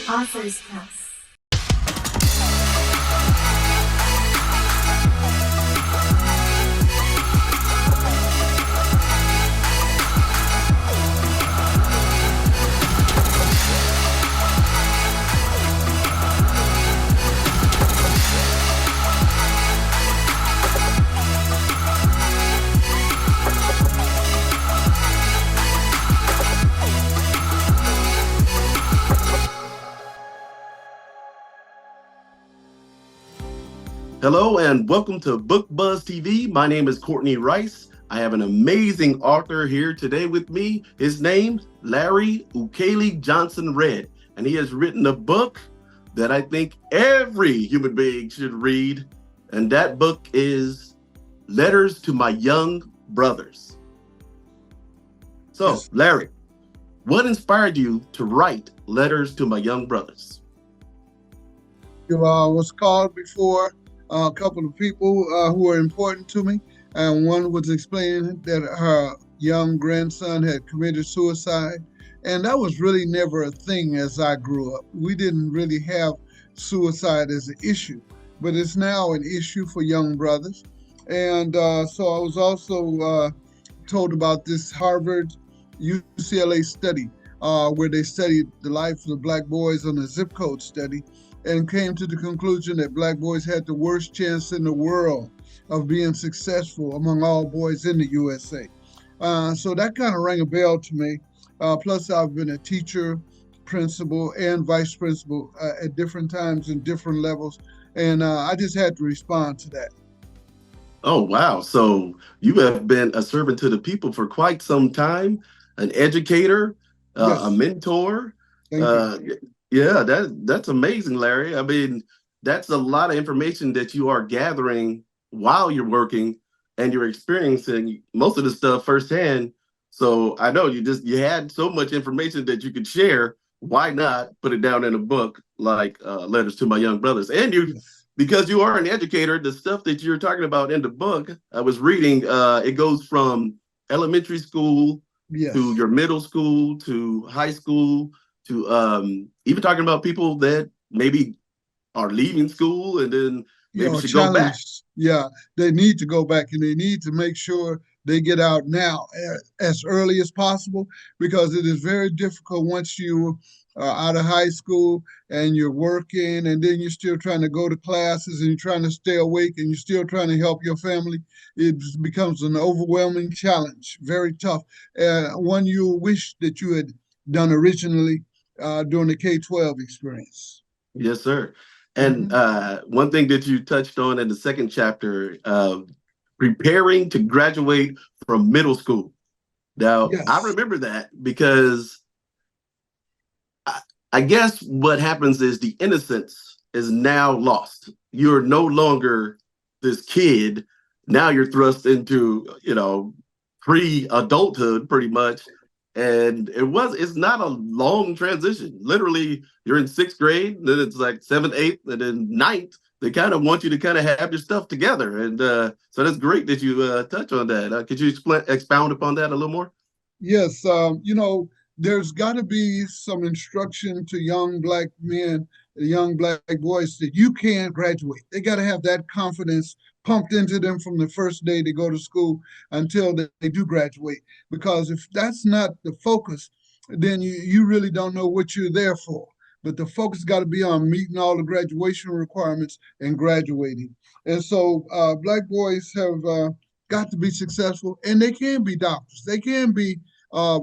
Author's House. Hello and welcome to BookBuzz TV. My name is Courtney Rice. I have an amazing author here today with me. His name, Larry Ukali Johnson Redd, and he has written a book that I think every human being should read, and that book is Letters to My Young Brothers. So, Larry, what inspired you to write Letters to My Young Brothers? You was called before a couple of people who were important to me, and one was explaining that her young grandson had committed suicide, and that was really never a thing as I grew up. We didn't really have suicide as an issue, but it's now an issue for young brothers. And so I was also told about this Harvard UCLA study where they studied the life of the Black boys on a zip code study, and came to the conclusion that Black boys had the worst chance in the world of being successful among all boys in the USA. So that kind of rang a bell to me. Plus, I've been a teacher, principal, and vice principal at different times in different levels, and I just had to respond to that. Oh, wow. So you have been a servant to the people for quite some time, an educator, Yes. a mentor. Thank you. Yeah, that's amazing, Larry. I mean, that's a lot of information that you are gathering while you're working, and you're experiencing most of the stuff firsthand. So I know you had so much information that you could share. Why not put it down in a book like Letters to My Young Brothers? And because you are an educator, the stuff that you're talking about in the book, I was reading, it goes from elementary school to your middle school to high school to even talking about people that maybe are leaving school and then maybe should go back. Yeah, they need to go back, and they need to make sure they get out now as early as possible, because it is very difficult once you are out of high school and you're working, and then you're still trying to go to classes and you're trying to stay awake and you're still trying to help your family. It becomes an overwhelming challenge, very tough. One you wish that you had done originally during the K-12 experience. Yes, sir. And one thing that you touched on in the second chapter, preparing to graduate from middle school. Now, I remember that because I guess what happens is the innocence is now lost. You're no longer this kid. Now you're thrust into, pre-adulthood pretty much. And it's not a long transition. Literally, you're in sixth grade, then it's like seventh, eighth, and then ninth. They kind of want you to kind of have your stuff together. And so that's great that you touch on that. Could you expound upon that a little more? Yes. There's got to be some instruction to young Black men, young Black boys, that you can graduate. They got to have that confidence pumped into them from the first day they go to school until they do graduate. Because if that's not the focus, then you really don't know what you're there for. But the focus got to be on meeting all the graduation requirements and graduating. And so Black boys have got to be successful, and they can be doctors. They can be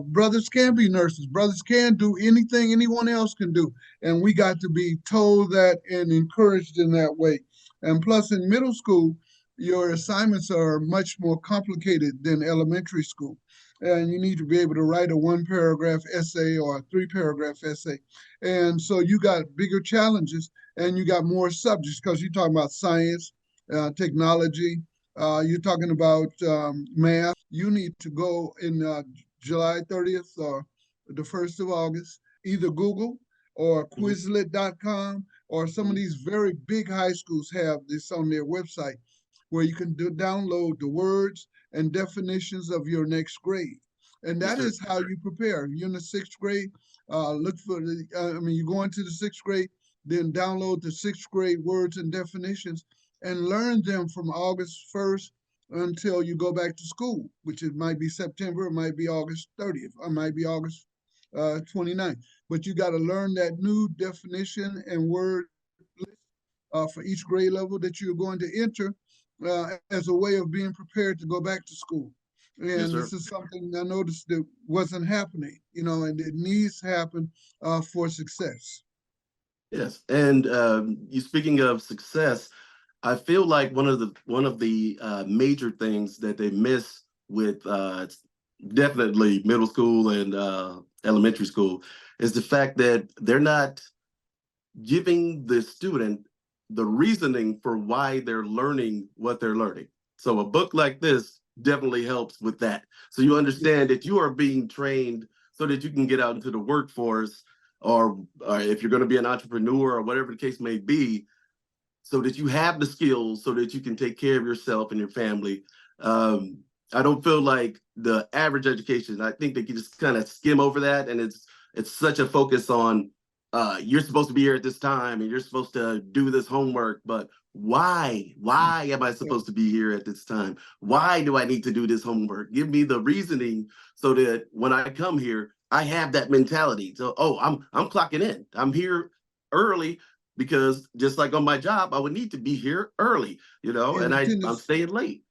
brothers, can be nurses. Brothers can do anything anyone else can do. And we got to be told that and encouraged in that way. And plus, in middle school, your assignments are much more complicated than elementary school. And you need to be able to write a 1-paragraph essay or a 3-paragraph essay. And so you got bigger challenges, and you got more subjects, because you're talking about science, technology, you're talking about math. You need to go in July 30th or the 1st of August, either Google or Quizlet.com, or some of these very big high schools have this on their website, where you can download the words and definitions of your next grade. And Yes, that sir. is how you prepare. You're in the sixth grade. Look for the. You go into the sixth grade, then download the sixth grade words and definitions, and learn them from August 1st until you go back to school, which it might be September, it might be August 30th, or might be August 29th. But you got to learn that new definition and word for each grade level that you're going to enter as a way of being prepared to go back to school. Yes, And sir. this is something I noticed that wasn't happening, and it needs to happen for success. Yes. And you speaking of success, I feel like one of the major things that they miss with definitely middle school and elementary school is the fact that they're not giving the student the reasoning for why they're learning what they're learning. So a book like this definitely helps with that. So you understand Yes. that you are being trained so that you can get out into the workforce, or if you're going to be an entrepreneur or whatever the case may be, so that you have the skills so that you can take care of yourself and your family. Um, I don't feel like the average education. I think they can just kind of skim over that, and it's such a focus on you're supposed to be here at this time and you're supposed to do this homework, but why? Why am I supposed to be here at this time? Why do I need to do this homework? Give me the reasoning so that when I come here, I have that mentality. So, oh, I'm clocking in. I'm here early because just like on my job, I would need to be here early, And and I'm attendance staying late.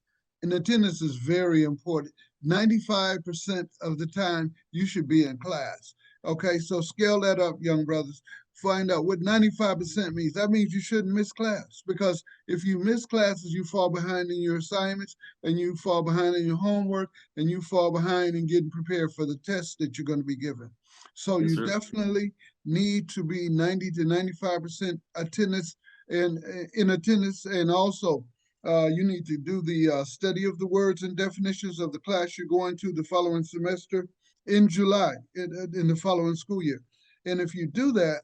and attendance is very important. 95% of the time you should be in class. Okay, so scale that up, young brothers. Find out what 95% means. That means you shouldn't miss class, because if you miss classes, you fall behind in your assignments, and you fall behind in your homework, and you fall behind in getting prepared for the tests that you're going to be given. So Yes, you sir. definitely need to be 90 to 95% attendance and in attendance, and also you need to do the study of the words and definitions of the class you're going to the following semester in July, in the following school year. And if you do that,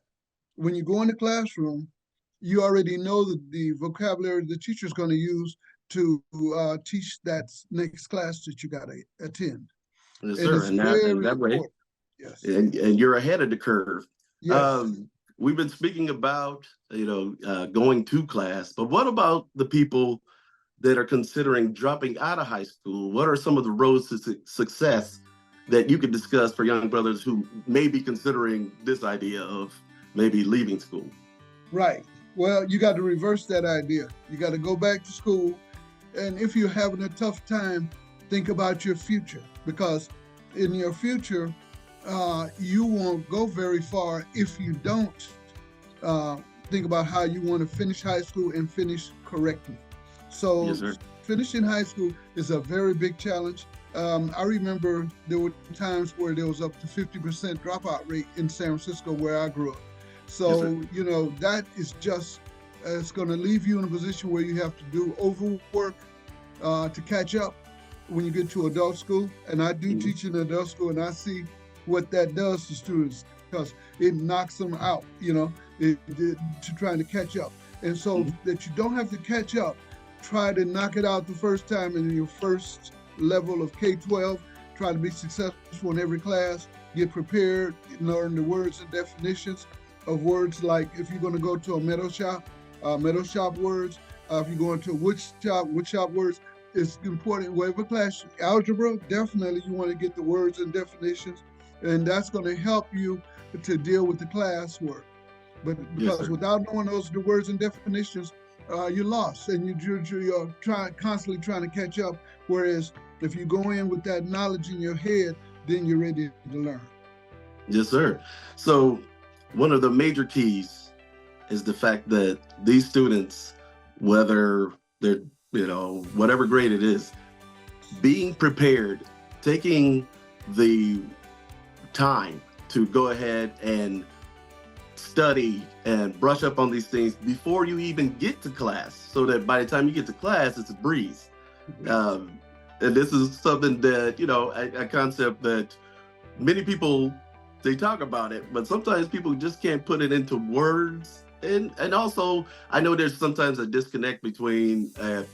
when you go in the classroom, you already know the vocabulary the teacher's going to use to teach that next class that you got to attend. Yes, And sir. it's And very that way, important. Yes. and you're ahead of the curve. Yes. We've been speaking about going to class, but what about the people that are considering dropping out of high school? What are some of the roads to success that you could discuss for young brothers who may be considering this idea of maybe leaving school? Right. Well, you got to reverse that idea. You got to go back to school. And if you're having a tough time, think about your future, because in your future, you won't go very far if you don't uh, think about how you want to finish high school and finish correctly. Yes, So, sir. finishing high school is a very big challenge. I remember there were times where there was up to 50% dropout rate in San Francisco, where I grew up. Yes, sir. So, that is just, it's going to leave you in a position where you have to do overwork to catch up when you get to adult school. And I do Mhm. teach in adult school, and I see what that does to students, because it knocks them out, to trying to catch up. And so Mhm. that you don't have to catch up, try to knock it out the first time in your first level of K-12. Try to be successful in every class. Get prepared, learn the words and definitions of words, like if you're going to go to a metal shop words. If you're going to a wood shop words. It's important. Whatever class, algebra, definitely you want to get the words and definitions, and that's going to help you to deal with the classwork. But Yes, because sir. without knowing the words and definitions, you're lost, and you're constantly trying to catch up. Whereas if you go in with that knowledge in your head, then you're ready to learn. Yes, sir. So one of the major keys is the fact that these students, whether they're, whatever grade it is, being prepared, taking the time to go ahead and study and brush up on these things before you even get to class, so that by the time you get to class, it's a breeze. Um, and this is something that, a concept that many people, they talk about it, but sometimes people just can't put it into words. And also, I know there's sometimes a disconnect between a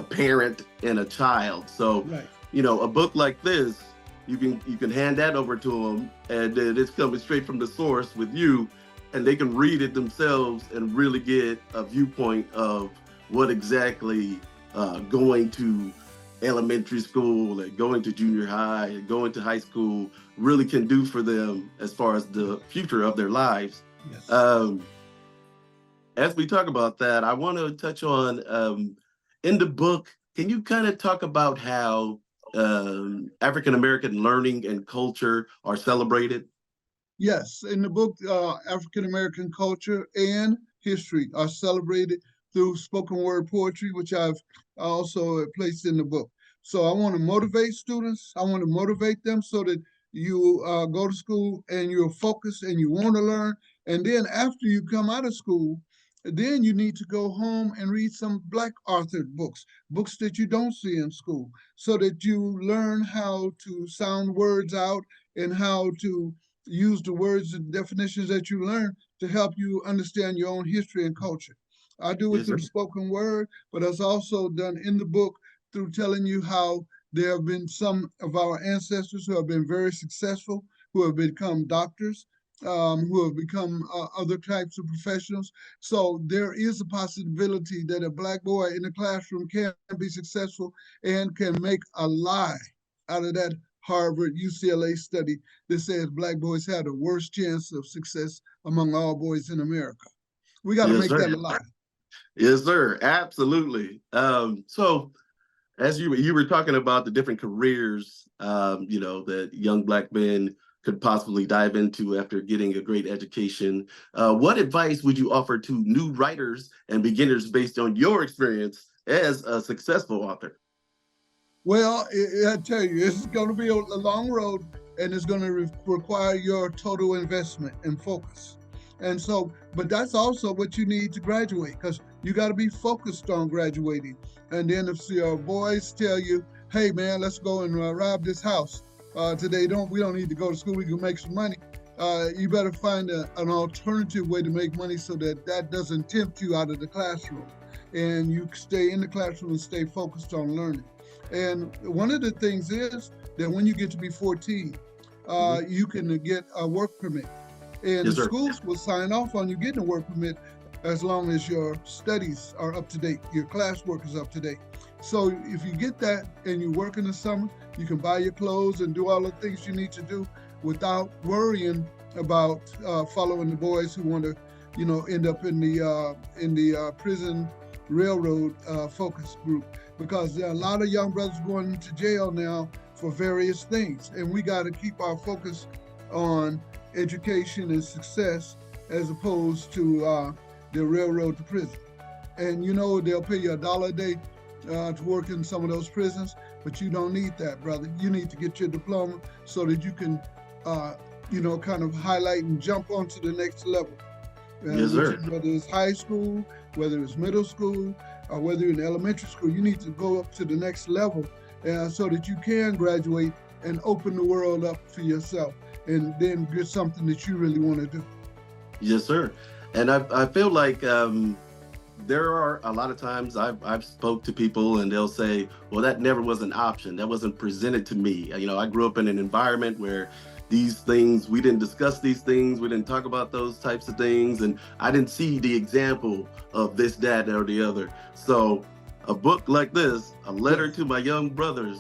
parent and a child. So, Right. a book like this you can hand that over to them, and then it's coming straight from the source with you, and they can read it themselves and really get a viewpoint of what exactly going to elementary school and going to junior high and going to high school really can do for them as far as the future of their lives. Yes. As we talk about that, I want to touch on in the book, can you kind of talk about how African American learning and culture are celebrated? Yes, in the book, African American culture and history are celebrated through spoken word poetry, which I've also placed in the book. So I want to motivate students. I want to motivate them so that you go to school and you're focused and you want to learn. And then after you come out of school, then you need to go home and read some Black authored books, books that you don't see in school, so that you learn how to sound words out and how to use the words and definitions that you learn to help you understand your own history and culture. I do it Yes, sir. through spoken word, but it's also done in the book through telling you how there have been some of our ancestors who have been very successful, who have become doctors, who have become other types of professionals. So there is a possibility that a Black boy in the classroom can be successful and can make a lie out of that Harvard, UCLA study that says Black boys have the worst chance of success among all boys in America. We got to Yes, make sir. that a lie. Yes, sir. Absolutely. So as you were talking about the different careers, that young Black men could possibly dive into after getting a great education, what advice would you offer to new writers and beginners based on your experience as a successful author? Well, I tell you, it's going to be a long road, and it's going to require your total investment and focus. And so, but that's also what you need to graduate, because you got to be focused on graduating. And then if your boys tell you, "Hey, man, let's go and rob this house today," we don't need to go to school. We can make some money. You better find an alternative way to make money so that that doesn't tempt you out of the classroom, and you stay in the classroom and stay focused on learning. And one of the things is that when you get to be 14, Mhm. you can get a work permit. And Yes, the sir. schools will sign off on you getting a work permit as long as your studies are up to date, your classwork is up to date. So if you get that and you work in the summer, you can buy your clothes and do all the things you need to do without worrying about following the boys who want to, end up in the prison railroad focus group, because there are a lot of young brothers going into jail now for various things, and we got to keep our focus on education and success as opposed to the railroad to prison. And they'll pay you $1 a day to work in some of those prisons, but you don't need that, brother. You need to get your diploma so that you can, kind of highlight and jump onto the next level. Yes, sir. Whether it's high school, whether it's middle school, or whether you're in elementary school, you need to go up to the next level so that you can graduate and open the world up for yourself, and then get something that you really want to do. Yes, sir. And I feel like there are a lot of times I've spoke to people and they'll say, well, that never was an option. That wasn't presented to me. I grew up in an environment where these things, we didn't discuss these things. We didn't talk about those types of things. And I didn't see the example of this, that, or the other. So a book like this, A Letter Yes. to My Young Brothers,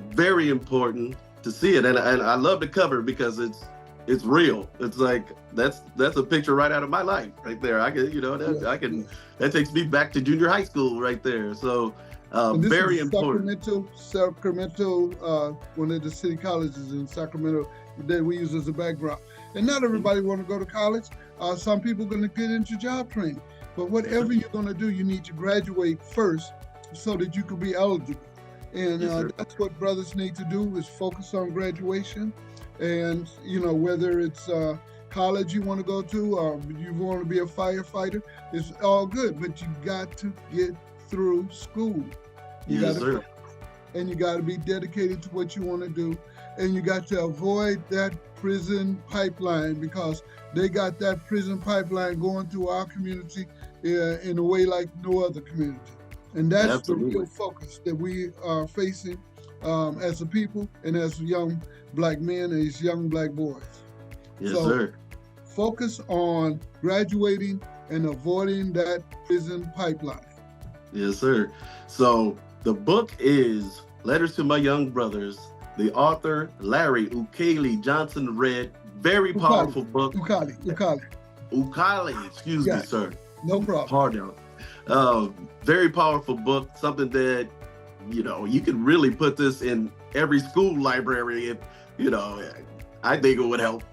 very important to see it. And I love the cover because it's real. It's like that's a picture right out of my life right there. I can, that I can, Yes. that takes me back to junior high school right there. So And this very is important. Sacramento, one of the city colleges in Sacramento that we use as a background. And not everybody want to go to college. Some people are going to get into job training. But whatever you're going to do, you need to graduate first so that you can be eligible. And Yes, sir. that's what brothers need to do, is focus on graduation. And, whether it's college you want to go to, or you want to be a firefighter, it's all good. But you got to get through school. You got Yes, sir. to, and you got to be dedicated to what you want to do, and you got to avoid that prison pipeline, because they got that prison pipeline going through our community in a way like no other community. And that's the real Absolutely. focus that we are facing. as a people and as young black men and as young black boys. Yes, So sir. focus on graduating and avoiding that prison pipeline. Yes, sir. So the book is Letters to My Young Brothers. The author, Larry Ukali Johnson, read. Very Ukali, powerful book. Ukali. Ukali, excuse me, Yes, sir. no problem. Pardon. Very powerful book. Something that, you could really put this in every school library. If, I think it would help.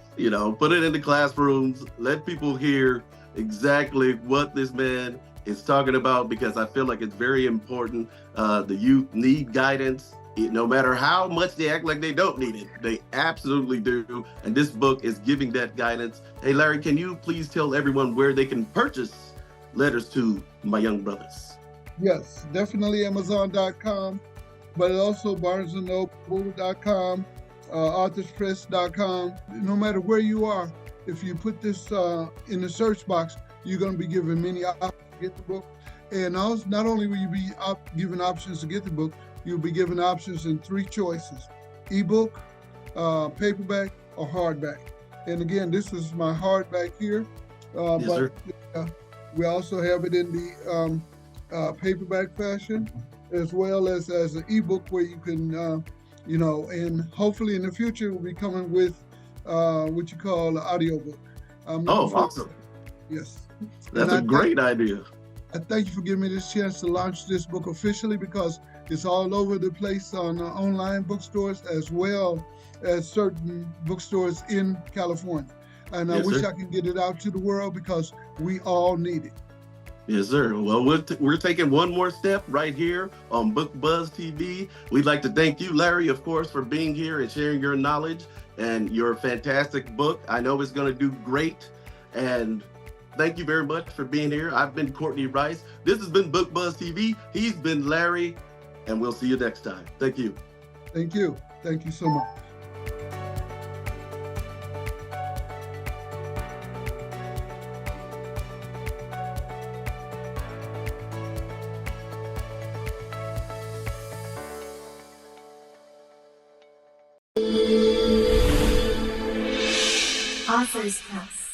Put it in the classrooms. Let people hear exactly what this man is talking about, because I feel like it's very important. The youth need guidance. No matter how much they act like they don't need it, they absolutely do. And this book is giving that guidance. Hey, Larry, can you please tell everyone where they can purchase Letters to My Young Brothers? Yes, definitely Amazon.com, but also BarnesandNoble.com, AuthorsPress.com. No matter where you are, if you put this in the search box, you're going to be given many options to get the book. And also, not only will you be given options to get the book, you'll be given options in 3 choices: ebook, paperback, or hardback. And again, this is my hardback here, Yes, but sir. we also have it in the paperback fashion, as well as an ebook where you can, and hopefully in the future we'll be coming with what you call an audiobook. I'm Oh, looking forward- awesome. Yes. That's And a great idea. I thank you for giving me this chance to launch this book officially, because it's all over the place on online bookstores as well as certain bookstores in California. And I Yes, wish sir. I could get it out to the world, because we all need it. Yes, sir. Well, we're taking one more step right here on BookBuzz TV. We'd like to thank you, Larry, of course, for being here and sharing your knowledge and your fantastic book. I know it's going to do great. And thank you very much for being here. I've been Courtney Rice. This has been BookBuzz TV. He's been Larry, and we'll see you next time. Thank you. Thank you. Thank you so much. Authors Plus.